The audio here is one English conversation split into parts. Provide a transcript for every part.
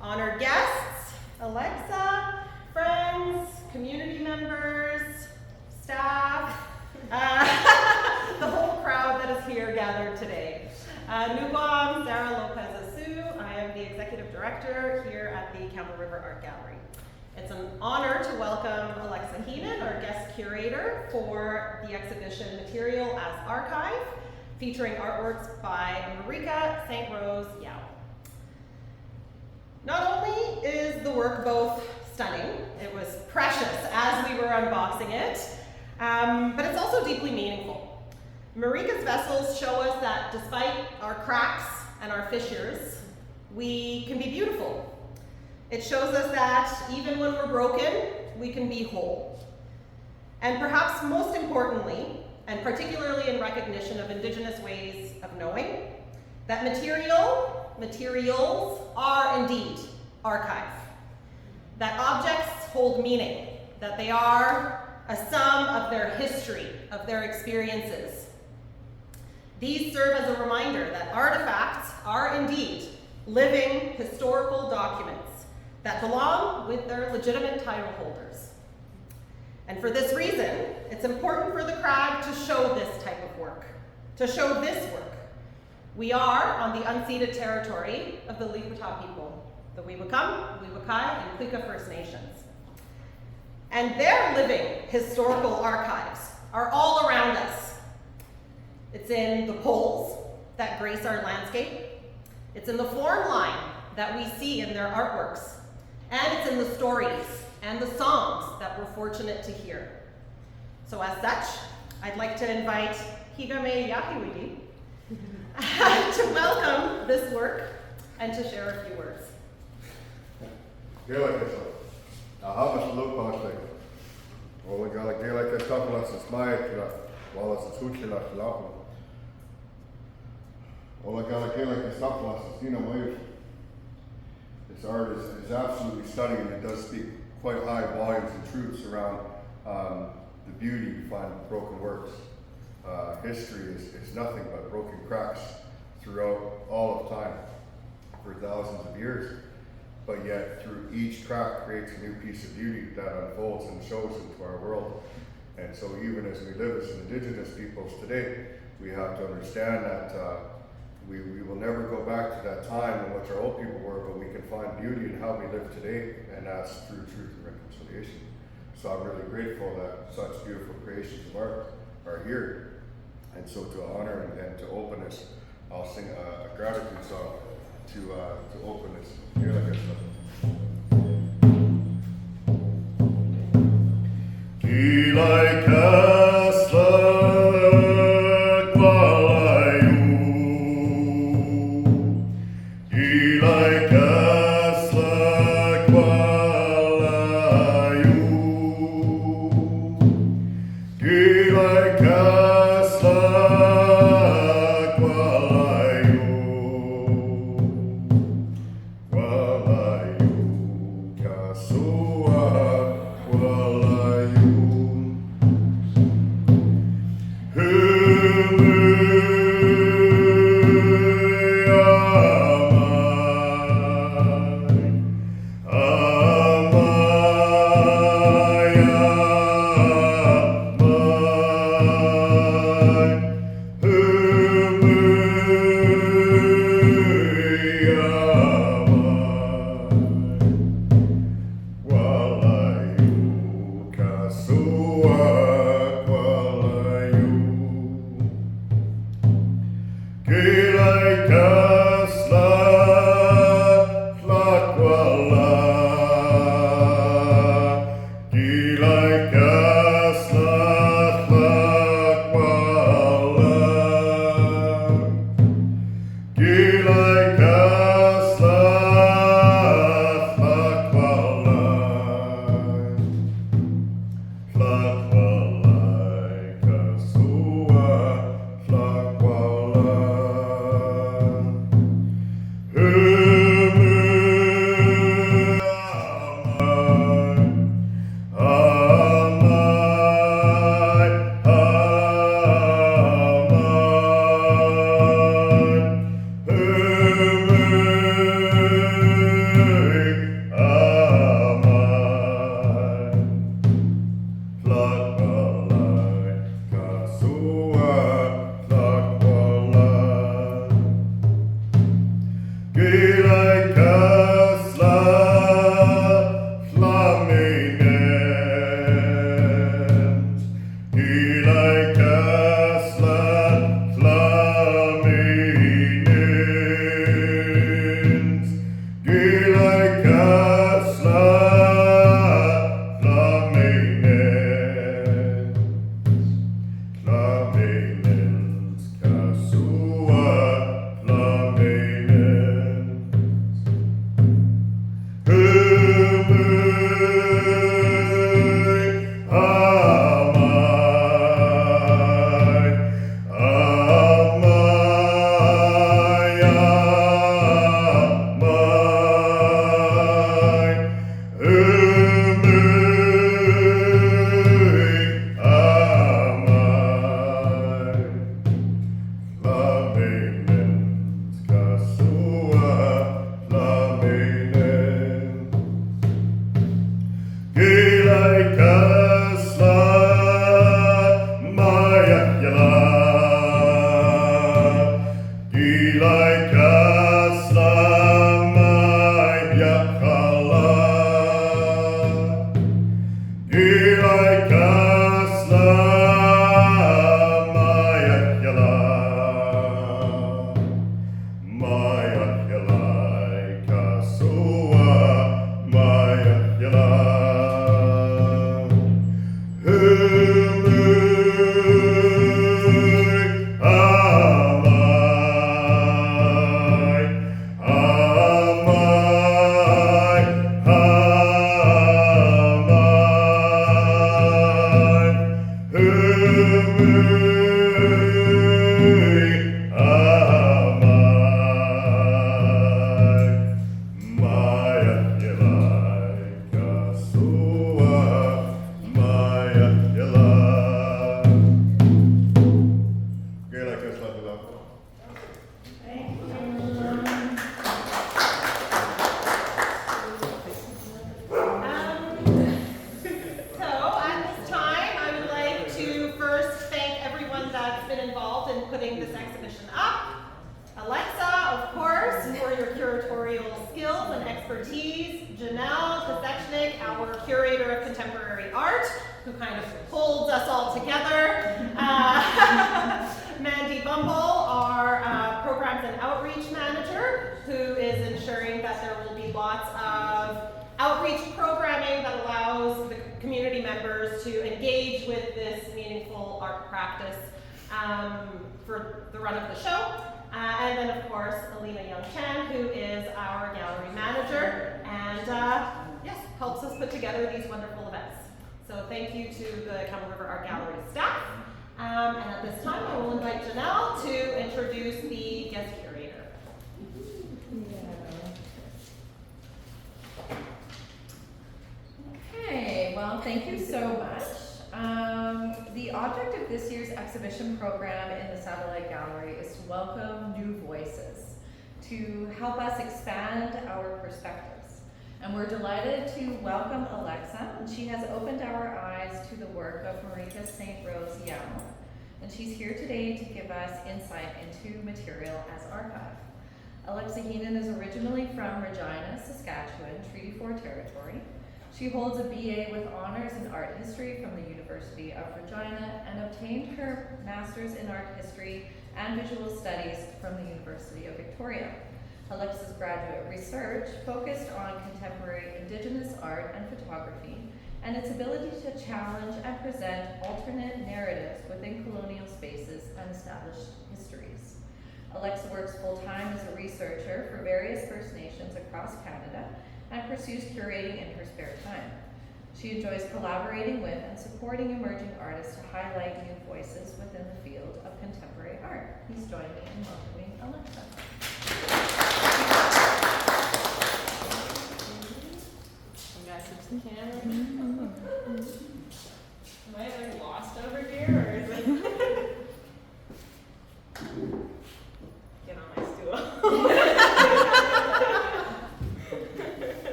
honored guests, Alexa, friends, community members, staff, the whole crowd that is here gathered today. Nugwam Sarah Lopez-Asu. I am the executive director here at the Campbell River Art Gallery. It's an honor to welcome Alexa Heenan, our guest curator, for the exhibition Material as Archive, featuring artworks by Marika St. Yeo. Not only is the work both stunning, it was precious as we were unboxing it, but it's also deeply meaningful. Marika's vessels show us that despite our cracks and our fissures, we can be beautiful. It shows us that even when we're broken, we can be whole. And perhaps most importantly, and particularly in recognition of Indigenous ways of knowing, that materials are indeed archive. That objects hold meaning, that they are a sum of their history, of their experiences. These serve as a reminder that artifacts are indeed living historical documents that belong with their legitimate title holders. And for this reason, it's important for the crag to show this type of work, to show this work. We are on the unceded territory of the Likwata people, the Weewakam, Weewakai, and Klika First Nations. And their living historical archives are all around us. It's in the poles that grace our landscape. It's in the form line that we see in their artworks. And it's in the stories and the songs that we're fortunate to hear. So as such, I'd like to invite Higame Yahiwigi to welcome this work and to share a few words. This art is absolutely stunning, and it does speak quite high volumes and truths around the beauty you find in broken works. History is nothing but broken cracks throughout all of time for thousands of years, but yet through each crack creates a new piece of beauty that unfolds and shows into our world. And so even as we live as Indigenous peoples today, we have to understand that we will never go back to that time in which our old people were, but we can find beauty in how we live today, and that's through truth and reconciliation. So I'm really grateful that such beautiful creations of art are here. And so to honor and to open this, I'll sing a gratitude song to open this. Here, like putting this exhibition up. Alexa, of course, for your curatorial skills and expertise. Janelle Kosechnik, our curator of contemporary art, who kind of holds us all together. Mandy Bumble, our programs and outreach manager, who is ensuring that there will be lots of outreach programming that allows the community members to engage with this meaningful art practice for the run of the show. And then, of course, Alina Young-Chan, who is our gallery manager and yes, helps us put together these wonderful events. So thank you to the Campbell River Art Gallery staff. And at this time, I will invite Janelle to introduce the guest curator. Okay, well, thank you so much. The object of this year's exhibition program in the Satellite Gallery is to welcome new voices, to help us expand our perspectives. And we're delighted to welcome Alexa, and she has opened our eyes to the work of Marika St. Yeo. And she's here today to give us insight into material as archive. Alexa Heenan is originally from Regina, Saskatchewan, Treaty 4 territory. She holds a BA with honors in art history from the University of Regina and obtained her master's in art history and visual studies from the University of Victoria. Alexa's graduate research focused on contemporary Indigenous art and photography and its ability to challenge and present alternate narratives within colonial spaces and established histories. Alexa works full-time as a researcher for various First Nations across Canada and pursues curating in her spare time. She enjoys collaborating with and supporting emerging artists to highlight new voices within the field of contemporary art. Please join me in welcoming Alexa. You guys switch the camera. Am I like lost over here, or is it? Get on my stool.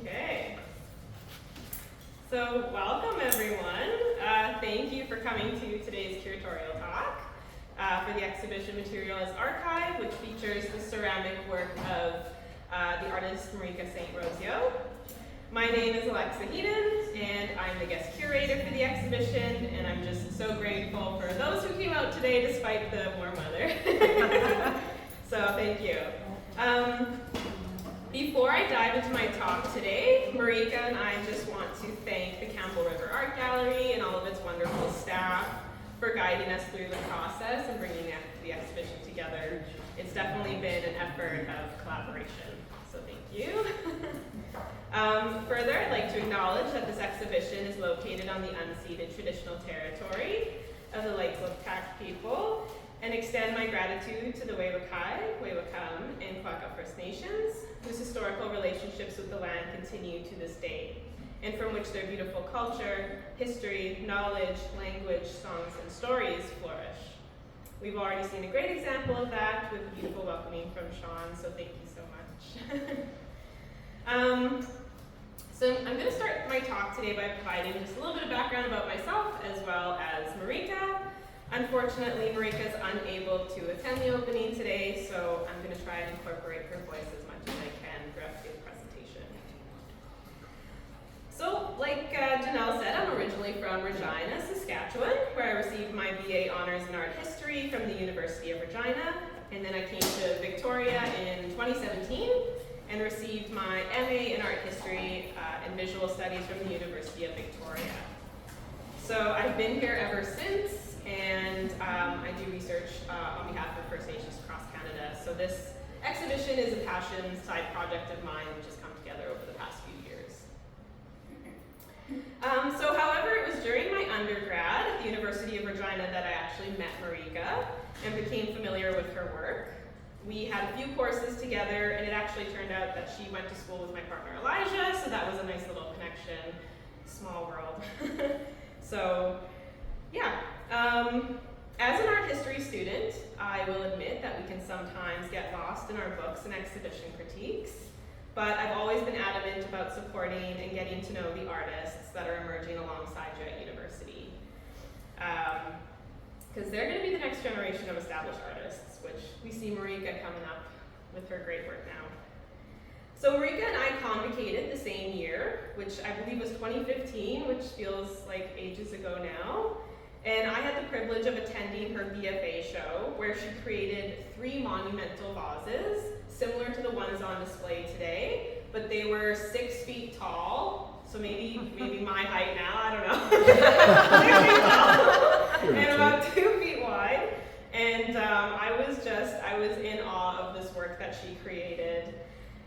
Okay. So welcome everyone. Thank you for coming to today's curatorial talk for the exhibition Material as Archive, which features the ceramic work of the artist Marika St. Yeo. My name is Alexa Heenan, and I'm the guest curator for the exhibition, and I'm just so grateful for those who came out today despite the warm weather. So thank you. Before I dive into my talk today, Marika and I just want to thank the Campbell River Art Gallery and all of its wonderful staff for guiding us through the process and bringing the exhibition together. It's definitely been an effort of collaboration, so thank you. Further, I'd like to acknowledge that this exhibition is located on the unceded traditional territory of the Lake-Liptak people, and extend my gratitude to the Wewakai, Wewakam, and Kwaka First Nations, whose historical relationships with the land continue to this day, and from which their beautiful culture, history, knowledge, language, songs, and stories flourish. We've already seen a great example of that with the beautiful welcoming from Sean, so thank you so much. So I'm going to start my talk today by providing just a little bit of background about myself as well as Marika. Unfortunately, Marika is unable to attend the opening today, so I'm going to from the University of Regina, and then I came to Victoria in 2017 and received my MA in Art History and Visual Studies from the University of Victoria. So I've been here ever since, and I do research on behalf of First Nations across Canada. So this exhibition is a passion side project of mine, which has come together over the past few years. However, it was during my undergrad at the University of Regina that I actually met Marika and became familiar with her work. We had a few courses together, and it actually turned out that she went to school with my partner Elijah, so that was a nice little connection. Small world. So, yeah. As an art history student, I will admit that we can sometimes get lost in our books and exhibition critiques, but I've always been adamant about supporting and getting to know the artists that are emerging alongside you at university. Because they're going to be the next generation of established artists, which we see Marika coming up with her great work now. So Marika and I convocated the same year, which I believe was 2015, which feels like ages ago now. And I had the privilege of attending her BFA show, where she created 3 monumental vases, similar to the ones on display today, but they were 6 feet tall, so maybe my height now, I don't know. 6 feet tall, and about 2 feet wide. And I was in awe of this work that she created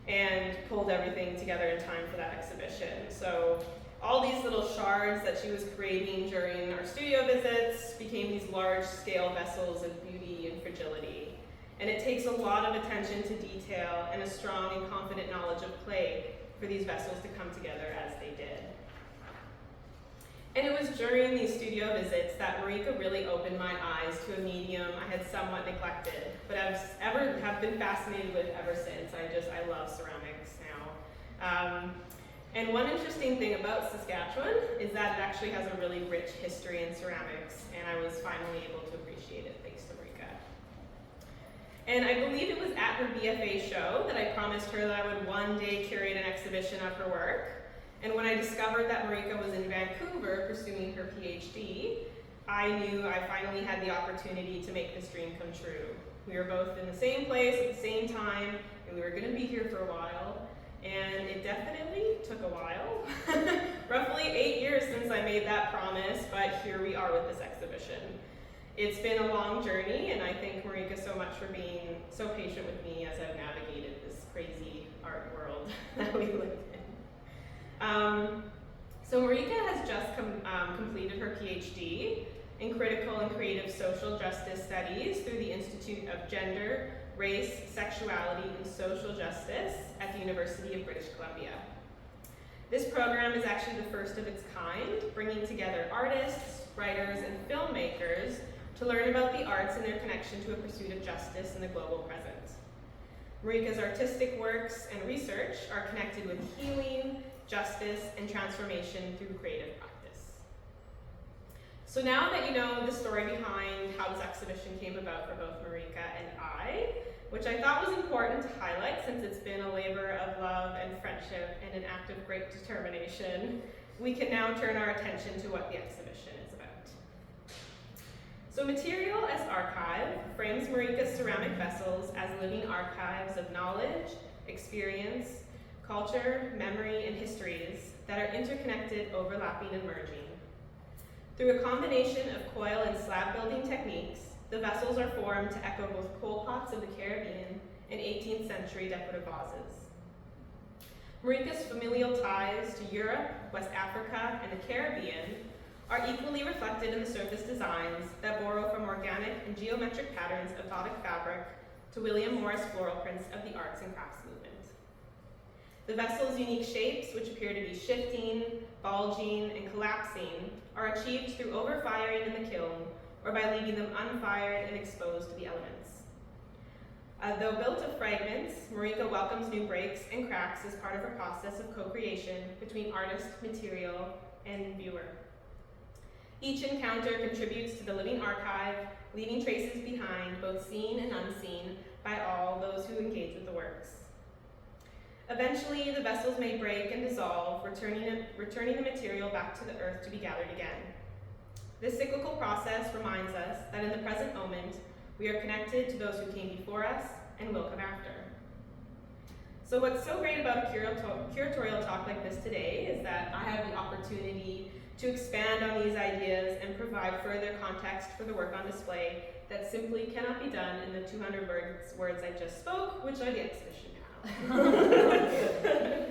and pulled everything together in time for that exhibition. So all these little shards that she was creating during our studio visits became these large-scale vessels of beauty and fragility. And it takes a lot of attention to detail and a strong and confident knowledge of clay for these vessels to come together as they did. And it was during these studio visits that Marika really opened my eyes to a medium I had somewhat neglected, but have been fascinated with ever since. I love ceramics now. And one interesting thing about Saskatchewan is that it actually has a really rich history in ceramics, and I was finally able to appreciate it thanks to Marika. And I believe it was at her BFA show that I promised her that I would one day curate an exhibition of her work. And when I discovered that Marika was in Vancouver pursuing her PhD, I knew I finally had the opportunity to make this dream come true. We were both in the same place at the same time, and we were going to be here for a while. And it definitely took a while. Roughly 8 years since I made that promise, but here we are with this exhibition. It's been a long journey, and I thank Marika so much for being so patient with me as I've navigated this crazy art world that we live in. So Marika has just completed her PhD in Critical and Creative Social Justice Studies through the Institute of Gender, Race, Sexuality, and Social Justice at the University of British Columbia. This program is actually the first of its kind, bringing together artists, writers, and filmmakers to learn about the arts and their connection to a pursuit of justice in the global present. Marika's artistic works and research are connected with healing, justice, and transformation through creative practice. So now that you know the story behind how this exhibition came about for both Marika and I, which I thought was important to highlight since it's been a labor of love and friendship and an act of great determination, we can now turn our attention to what the exhibition is about. So Material as Archive frames Marika's ceramic vessels as living archives of knowledge, experience, culture, memory, and histories that are interconnected, overlapping, and merging. Through a combination of coil and slab building techniques, the vessels are formed to echo both coal pots of the Caribbean and 18th century decorative vases. Marika's familial ties to Europe, West Africa, and the Caribbean are equally reflected in the surface designs that borrow from organic and geometric patterns of Gothic fabric to William Morris floral prints of the arts and crafts movement. The vessel's unique shapes, which appear to be shifting, bulging, and collapsing, are achieved through overfiring in the kiln or by leaving them unfired and exposed to the elements. Though built of fragments, Marika welcomes new breaks and cracks as part of her process of co-creation between artist, material, and viewer. Each encounter contributes to the living archive, leaving traces behind, both seen and unseen, by all those who engage with the works. Eventually, the vessels may break and dissolve, returning the material back to the earth to be gathered again. This cyclical process reminds us that in the present moment, We are connected to those who came before us and will come after. So what's so great about a curatorial talk like this today is that I have the opportunity to expand on these ideas and provide further context for the work on display that simply cannot be done in the 200 words I just spoke, which are the exhibition panel.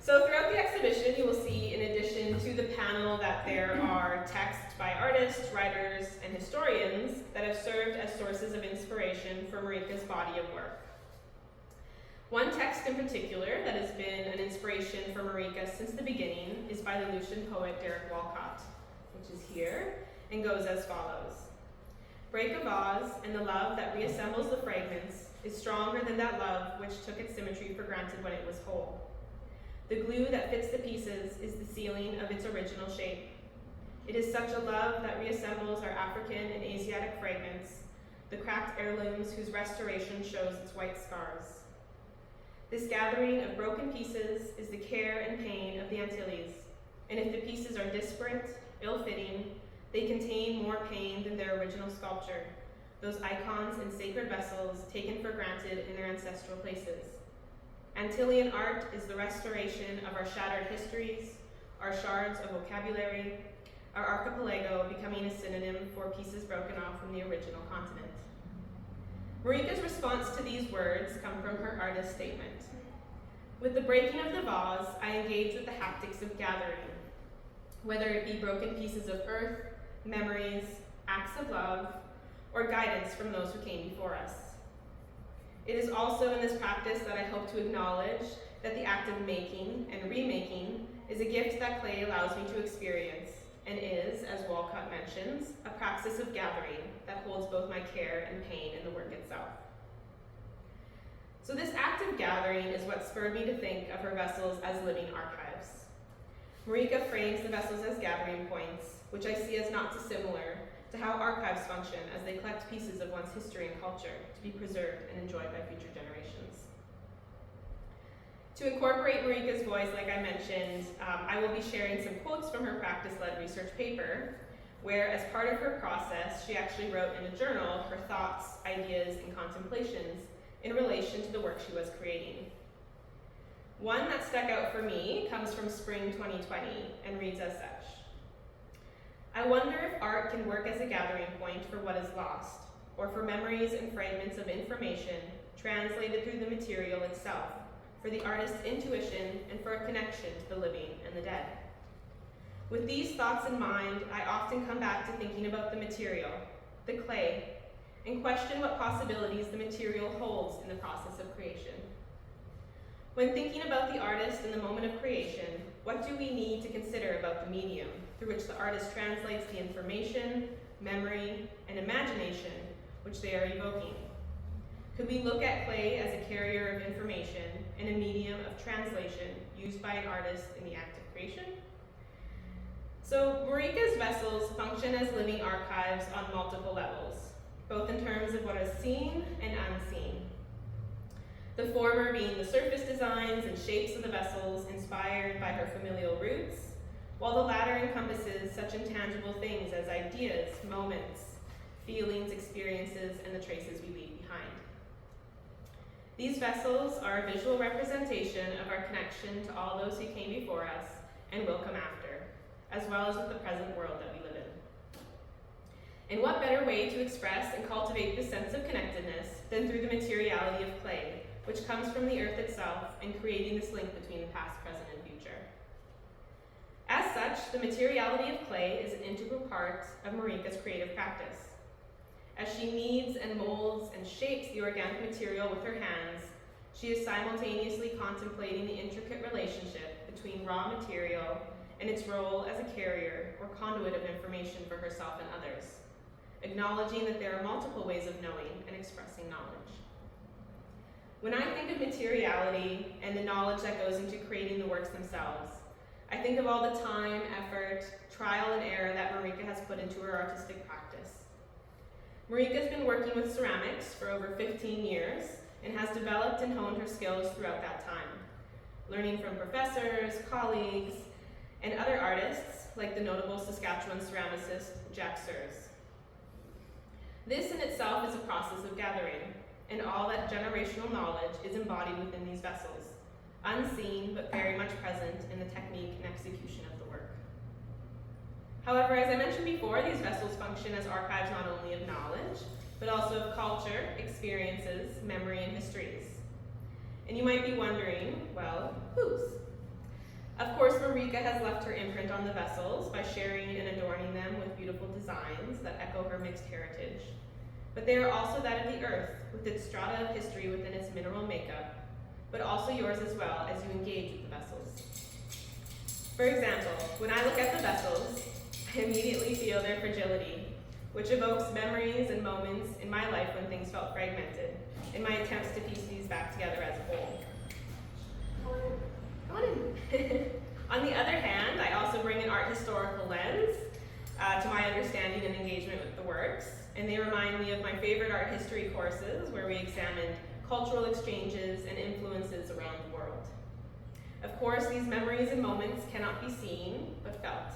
So throughout the exhibition, you will see, in addition to the panel, that there are texts by artists, writers, and historians that have served as sources of inspiration for Marika's body of work. One text in particular that has been an inspiration for Marika since the beginning is by the Lucian poet Derek Walcott, which is here, and goes as follows. Break a vase, and the love that reassembles the fragments is stronger than that love which took its symmetry for granted when it was whole. The glue that fits the pieces is the sealing of its original shape. It is such a love that reassembles our African and Asiatic fragments, the cracked heirlooms whose restoration shows its white scars. This gathering of broken pieces is the care and pain of the Antilles, and if the pieces are disparate, ill-fitting, they contain more pain than their original sculpture, those icons and sacred vessels taken for granted in their ancestral places. Antillean art is the restoration of our shattered histories, our shards of vocabulary, our archipelago becoming a synonym for pieces broken off from the original continent. Marika's response to these words come from her artist statement. With the breaking of the vase, I engage with the haptics of gathering, whether it be broken pieces of earth, memories, acts of love, or guidance from those who came before us. It is also in this practice that I hope to acknowledge that the act of making and remaking is a gift that clay allows me to experience, and is, as Walcott mentions, a praxis of gathering that holds both my care and pain in the work itself. So this act of gathering is what spurred me to think of her vessels as living archives. Marika frames the vessels as gathering points, which I see as not dissimilar to how archives function as they collect pieces of one's history and culture to be preserved and enjoyed by future generations. To incorporate Marika's voice, like I mentioned, I will be sharing some quotes from her practice-led research paper, where as part of her process, she actually wrote in a journal her thoughts, ideas, and contemplations in relation to the work she was creating. One that stuck out for me comes from spring 2020 and reads as such. I wonder if art can work as a gathering point for what is lost, or for memories and fragments of information translated through the material itself, for the artist's intuition and for a connection to the living and the dead. With these thoughts in mind, I often come back to thinking about the material, the clay, and question what possibilities the material holds in the process of creation. When thinking about the artist in the moment of creation, what do we need to consider about the medium through which the artist translates the information, memory, and imagination which they are evoking? Could we look at clay as a carrier of information and a medium of translation used by an artist in the act of creation? So Marika's vessels function as living archives on multiple levels, both in terms of what is seen and unseen. The former being the surface designs and shapes of the vessels inspired by her familial roots, while the latter encompasses such intangible things as ideas, moments, feelings, experiences, and the traces we leave behind. These vessels are a visual representation of our connection to all those who came before us and will come after, as well as with the present world that we live in. And what better way to express and cultivate this sense of connectedness than through the materiality of clay, which comes from the earth itself and creating this link between the past, present, and future. As such, the materiality of clay is an integral part of Marika's creative practice. As she kneads and molds and shapes the organic material with her hands, she is simultaneously contemplating the intricate relationship between raw material and its role as a carrier or conduit of information for herself and others, acknowledging that there are multiple ways of knowing and expressing knowledge. When I think of materiality and the knowledge that goes into creating the works themselves, I think of all the time, effort, trial, and error that Marika has put into her artistic practice. Marika's been working with ceramics for over 15 years and has developed and honed her skills throughout that time, learning from professors, colleagues, and other artists like the notable Saskatchewan ceramicist Jack Sears. This in itself is a process of gathering, and all that generational knowledge is embodied within these vessels, unseen but very much present in the technique and execution of the work. However, as I mentioned before, these vessels function as archives not only of knowledge, but also of culture, experiences, memory, and histories. And you might be wondering, well, whose? Of course, Marika has left her imprint on the vessels by sharing and adorning them with beautiful designs that echo her mixed heritage. But they are also that of the earth, with its strata of history within its mineral makeup, but also yours as well as you engage with the vessels. For example, when I look at the vessels, I immediately feel their fragility, which evokes memories and moments in my life when things felt fragmented, in my attempts to piece these back together as a whole. Come on in. On the other hand, I also bring an art historical lens to my understanding and engagement with the works, and they remind me of my favorite art history courses where we examined cultural exchanges and influences around the world. Of course, these memories and moments cannot be seen, but felt.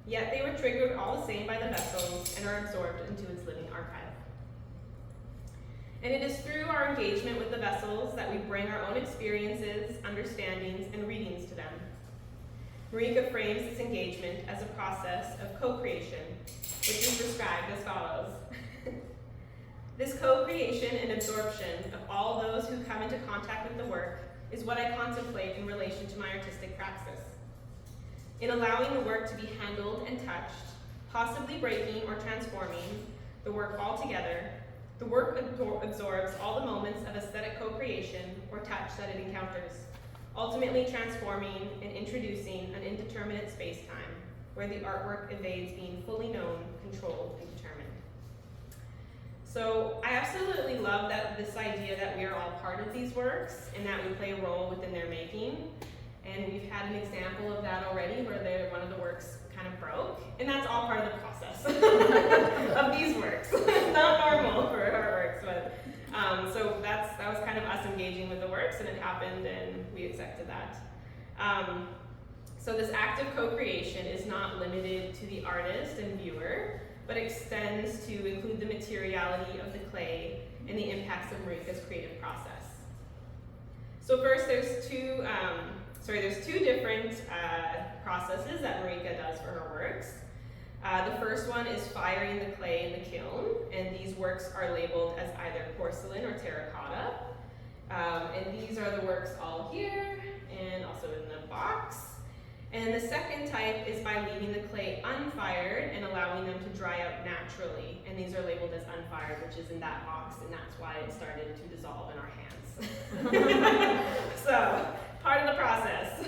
Yet they were triggered all the same by the vessels and are absorbed into its living archive. And it is through our engagement with the vessels that we bring our own experiences, understandings, and readings to them. Marika frames this engagement as a process of co-creation, which is described as follows. This co-creation and absorption of all those who come into contact with the work is what I contemplate in relation to my artistic praxis. In allowing the work to be handled and touched, possibly breaking or transforming the work altogether, the work absorbs all the moments of aesthetic co-creation or touch that it encounters, ultimately transforming and introducing an indeterminate space-time where the artwork evades being fully known, controlled, and determined. So I absolutely love this idea that we are all part of these works and that we play a role within their making. And we've had an example of that already where one of the works kind of broke, and that's all part of the process of these works. It's not normal for our works, but so that was kind of us engaging with the works, and it happened, and we accepted that. So this act of co-creation is not limited to the artist and viewer, but extends to include the materiality of the clay and the impacts of Marika's creative process. So first, there's two different processes that Marika does for her works. The first one is firing the clay in the kiln, and these works are labeled as either porcelain or terracotta. And these are the works all here, and also in the box. And the second type is by leaving the clay unfired and allowing them to dry out naturally. And these are labeled as unfired, which is in that box, and that's why it started to dissolve in our hands. So, part of the process.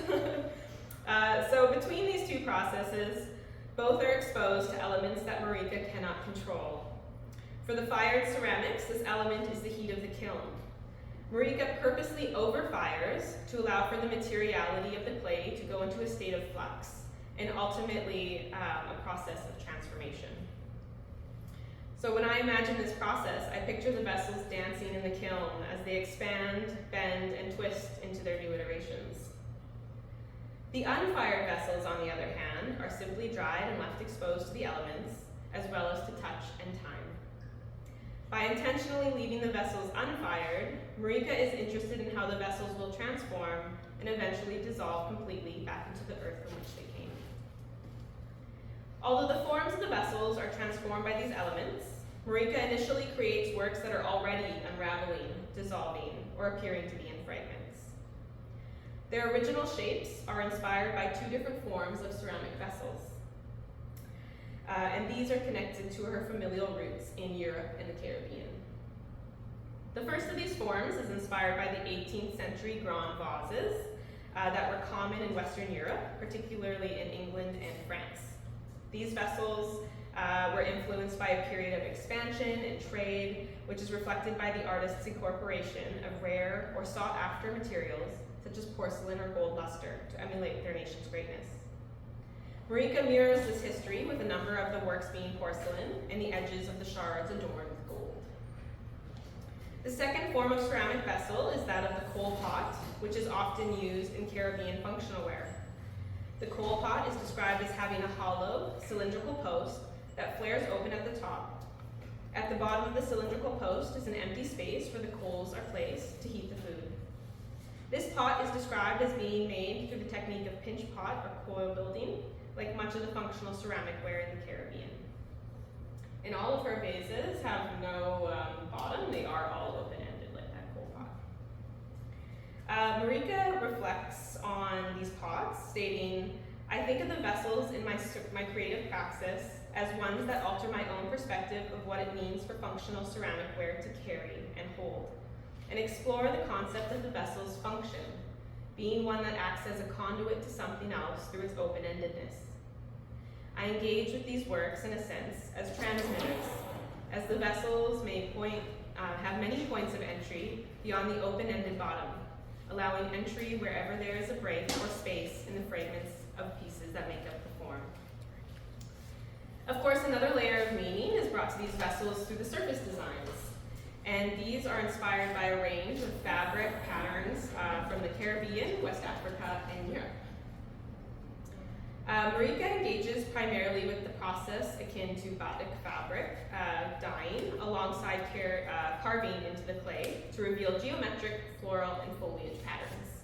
So between these two processes, both are exposed to elements that Marika cannot control. For the fired ceramics, this element is the heat of the kiln. Marika purposely overfires to allow for the materiality of the clay to go into a state of flux, and ultimately a process of transformation. So when I imagine this process, I picture the vessels dancing in the kiln as they expand, bend, and twist into their new iterations. The unfired vessels, on the other hand, are simply dried and left exposed to the elements, as well as to touch and time. By intentionally leaving the vessels unfired, Marika is interested in how the vessels will transform and eventually dissolve completely back into the earth from which they came. Although the forms of the vessels are transformed by these elements, Marika initially creates works that are already unraveling, dissolving, or appearing to be in fragments. Their original shapes are inspired by two different forms of ceramic vessels. And these are connected to her familial roots in Europe and the Caribbean. The first of these forms is inspired by the 18th century grand vases that were common in Western Europe, particularly in England and France. These vessels were influenced by a period of expansion and trade, which is reflected by the artist's incorporation of rare or sought-after materials, such as porcelain or gold luster, to emulate their nation's greatness. Marika mirrors this history with a number of the works being porcelain and the edges of the shards adorned with gold. The second form of ceramic vessel is that of the coal pot, which is often used in Caribbean functional ware. The coal pot is described as having a hollow, cylindrical post that flares open at the top. At the bottom of the cylindrical post is an empty space where the coals are placed to heat the food. This pot is described as being made through the technique of pinch pot or coil building, like much of the functional ceramic ware in the Caribbean. And all of her vases have no bottom, they are all open-ended like that coal pot. Marika reflects on these pots, stating, "I think of the vessels in my creative praxis as ones that alter my own perspective of what it means for functional ceramic ware to carry and hold, and explore the concept of the vessel's function, being one that acts as a conduit to something else through its open-endedness. I engage with these works, in a sense, as transmitters, as the vessels may have many points of entry beyond the open-ended bottom, allowing entry wherever there is a break or space in the fragments of pieces that make up the form." Of course, another layer of meaning is brought to these vessels through the surface designs, and these are inspired by a range of fabric patterns from the Caribbean, West Africa, and Europe. Marika engages primarily with the process akin to batik fabric dyeing, alongside carving into the clay to reveal geometric, floral, and foliage patterns.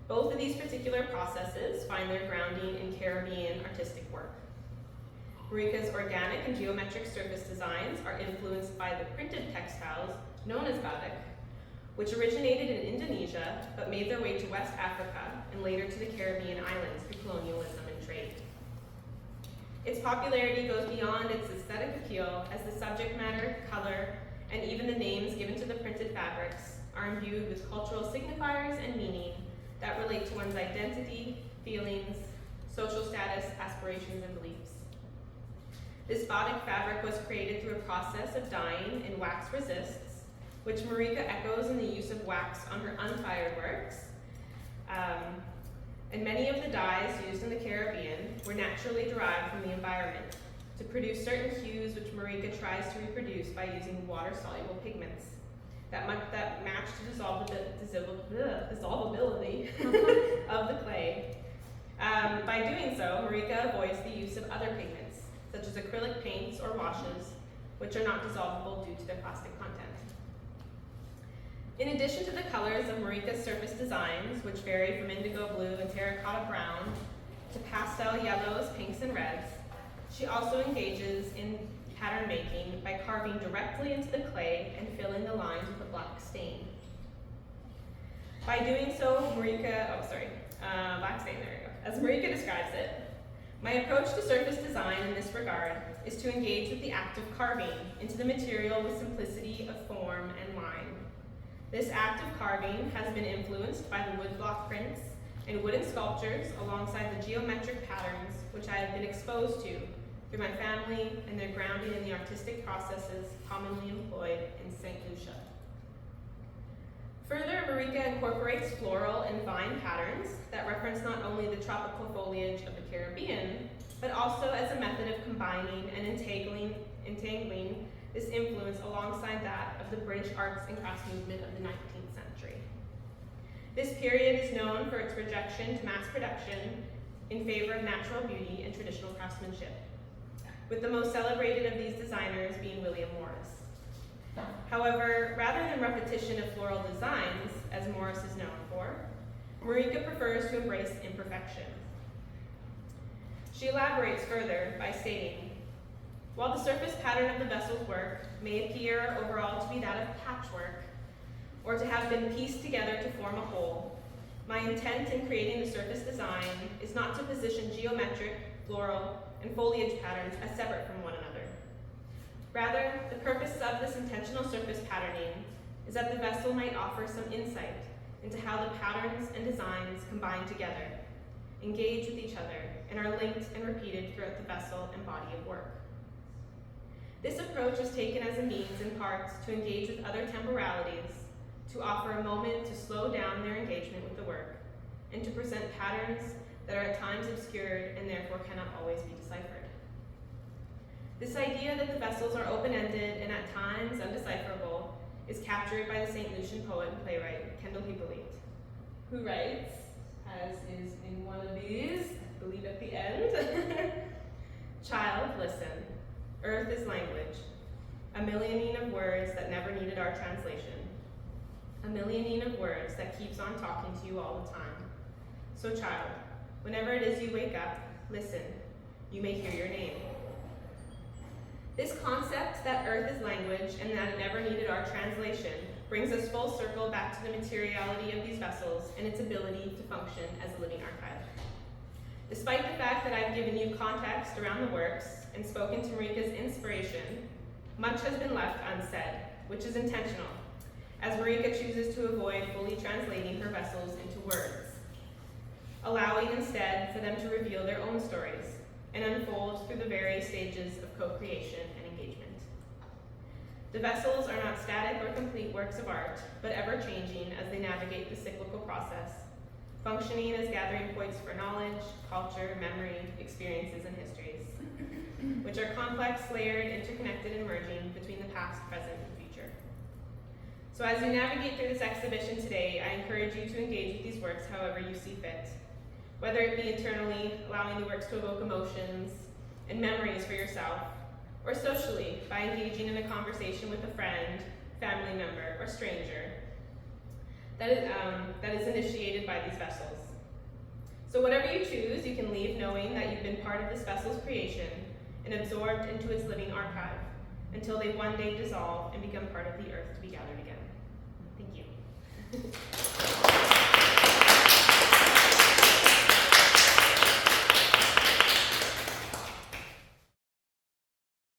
Both of these particular processes find their grounding in Caribbean artistic work. Marika's organic and geometric surface designs are influenced by the printed textiles known as batik, which originated in Indonesia but made their way to West Africa and later to the Caribbean islands through colonialism and trade. Its popularity goes beyond its aesthetic appeal, as the subject matter, color, and even the names given to the printed fabrics are imbued with cultural signifiers and meaning that relate to one's identity, feelings, social status, aspirations, and beliefs. This batik fabric was created through a process of dyeing in wax resists, which Marika echoes in the use of wax on her unfired works. And many of the dyes used in the Caribbean were naturally derived from the environment to produce certain hues which Marika tries to reproduce by using water-soluble pigments that match the dissolvability of the clay. By doing so, Marika avoids the use of other pigments, such as acrylic paints or washes, which are not dissolvable due to their plastic content. In addition to the colors of Marika's surface designs, which vary from indigo blue and terracotta brown to pastel yellows, pinks, and reds, she also engages in pattern making by carving directly into the clay and filling the lines with a black stain. By doing so, black stain, there we go. As Marika describes it, "My approach to surface design in this regard is to engage with the act of carving into the material with simplicity of form and line. This act of carving has been influenced by the woodblock prints and wooden sculptures alongside the geometric patterns which I have been exposed to through my family and their grounding in the artistic processes commonly employed in St. Lucia." Further, Marika incorporates floral and vine patterns that reference not only the tropical foliage of the Caribbean, but also as a method of combining and entangling this influence alongside that of the British arts and crafts movement of the 19th century. This period is known for its rejection to mass production in favor of natural beauty and traditional craftsmanship, with the most celebrated of these designers being William Morris. However, rather than repetition of floral designs, as Morris is known for, Marika prefers to embrace imperfection. She elaborates further by stating, "While the surface pattern of the vessel's work may appear overall to be that of patchwork, or to have been pieced together to form a whole, my intent in creating the surface design is not to position geometric, floral, and foliage patterns as separate from one another. Rather, the purpose of this intentional surface patterning is that the vessel might offer some insight into how the patterns and designs combine together, engage with each other, and are linked and repeated throughout the vessel and body of work. This approach is taken as a means, in part, to engage with other temporalities, to offer a moment to slow down their engagement with the work, and to present patterns that are at times obscured and therefore cannot always be deciphered. This idea that the vessels are open-ended and at times undecipherable is captured by the St. Lucian poet and playwright Campbell River, who writes, as is in one of these, I believe at the end, "Child, listen. Earth is language. a millioning of words that never needed our translation, a millioning of words that keeps on talking to you all the time. So child, whenever it is you wake up, listen, you may hear your name. This concept that earth is language and that it never needed our translation brings us full circle back to the materiality of these vessels and its ability to function as a living archive. Despite the fact that I've given you context around the works and spoken to Marika's inspiration, much has been left unsaid, which is intentional, as Marika chooses to avoid fully translating her vessels into words, allowing instead for them to reveal their own stories and unfold through the various stages of co-creation and engagement. The vessels are not static or complete works of art, but ever-changing as they navigate the cyclical process, functioning as gathering points for knowledge, culture, memory, experiences, and histories, which are complex, layered, interconnected, and merging between the past, present, and future. So as you navigate through this exhibition today, I encourage you to engage with these works however you see fit, whether it be internally, allowing the works to evoke emotions and memories for yourself, or socially, by engaging in a conversation with a friend, family member, or stranger that is initiated by these vessels. So whatever you choose, you can leave knowing that you've been part of this vessel's creation and absorbed into its living archive until they one day dissolve and become part of the earth to be gathered again. Thank you.